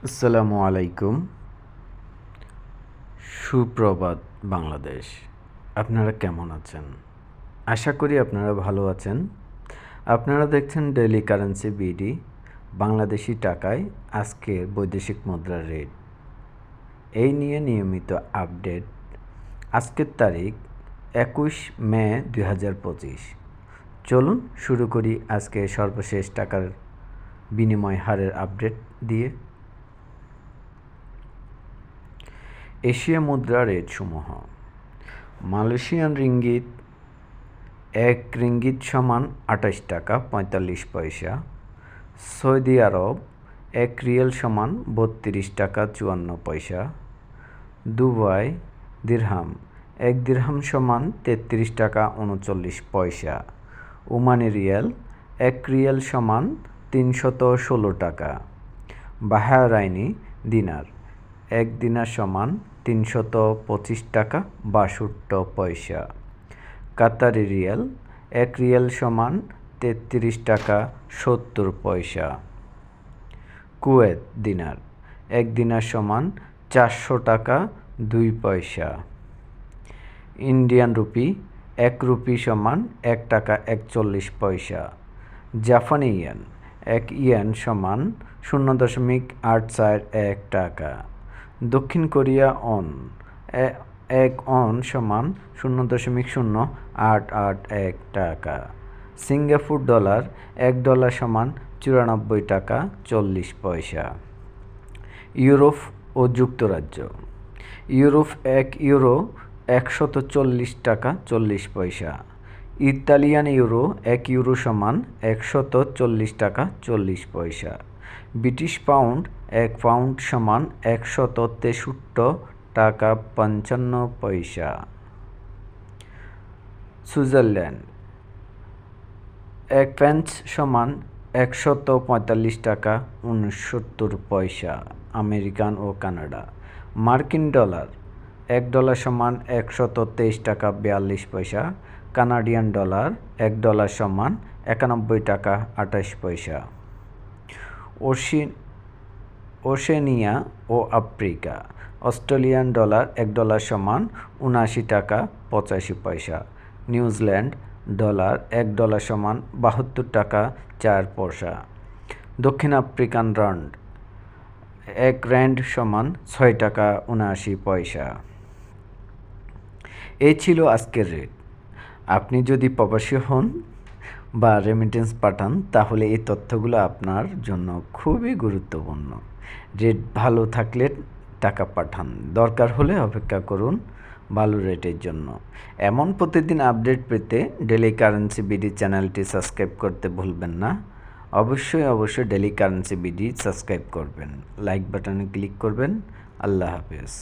আসসালামু আলাইকুম। সুপ্রভাত বাংলাদেশ। আপনারা কেমন আছেন? আশা করি আপনারা ভালো আছেন। আপনারা দেখছেন ডেইলি কারেন্সি বিডি। বাংলাদেশি টাকায় আজকের বৈদেশিক মুদ্রার রেট, এই নিয়ে নিয়মিত আপডেট। আজকের তারিখ 21 মে 2025। চলুন শুরু করি আজকে সর্বশেষ টাকার বিনিময় হারের আপডেট দিয়ে। এশিয়া মুদ্রা রেটসমূহ: মালয়েশিয়ান রিঙ্গিত 1 রিঙ্গিত সমান 28 টাকা 45 পয়সা। সৌদি আরব 1 রিয়াল সমান 32 টাকা 54 পয়সা। দুবাই দিরহাম 1 দিরহাম সমান 33 টাকা 39 পয়সা। ওমানি রিয়াল 1 রিয়াল সমান 316 টাকা। বাহরাইনি দিনার 1 দিনার সমান 325 টাকা 62 পয়সা। কাতারি রিয়াল 1 রিয়াল সমান 33 টাকা 70 পয়সা। কুয়েত দিনার 1 দিনার সমান 400 টাকা 2 পয়সা। ইন্ডিয়ান রুপি 1 রুপি সমান 1 টাকা 41 পয়সা। জাপানি ইয়েন 1 ইয়েন সমান 0.841 টাকা। দক্ষিণ কোরিয়া অন 1 অন সমান 0.0881 টাকা। সিঙ্গাপুর ডলার 1 ডলার সমান 94 টাকা 40 পয়সা। ইউরোপ ও যুক্তরাজ্য: ইউরোপ 1 ইউরো 140 টাকা 40 পয়সা। ইতালিয়ান ইউরো 1 ইউরো সমান 140 টাকা 40 পয়সা। ব্রিটিশ পাউন্ড 1 পাউন্ড সমান 163 টাকা 55 পয়সা। সুইজারল্যান্ড 1 পেন্স সমান 145 টাকা 69 পয়সা। আমেরিকান ও কানাডা: মার্কিন ডলার 1 ডলার সমান 123 টাকা 42 পয়সা। কানাডিয়ান ডলার 1 ডলার সমান 91 টাকা 28 পয়সা। ওশেনিয়া ও আফ্রিকা: অস্ট্রেলিয়ান ডলার 1 ডলার সমান 79 টাকা 85 পয়সা। নিউজিল্যান্ড ডলার 1 ডলার সমান 72 টাকা 4 পয়সা। দক্ষিণ আফ্রিকান রান্ড 1 র্যান্ড সমান 6 টাকা 79 পয়সা। এই ছিল আজকের রেট। আপনি যদি প্রবাসী হন বা রেমিটেন্স পাঠান তাহলে এই তথ্যগুলো আপনার জন্য খুবই গুরুত্বপূর্ণ। রেট ভালো থাকলে টাকা পাঠান, দরকার হলে অপেক্ষা করুন ভালো রেটের জন্য। এমন প্রতিদিন আপডেট পেতে ডেইলি কারেন্সি বিডি চ্যানেলটি সাবস্ক্রাইব করতে ভুলবেন না। অবশ্যই ডেইলি কারেন্সি বিডি সাবস্ক্রাইব করবেন, লাইক বাটনে ক্লিক করবেন। আল্লাহ হাফেজ।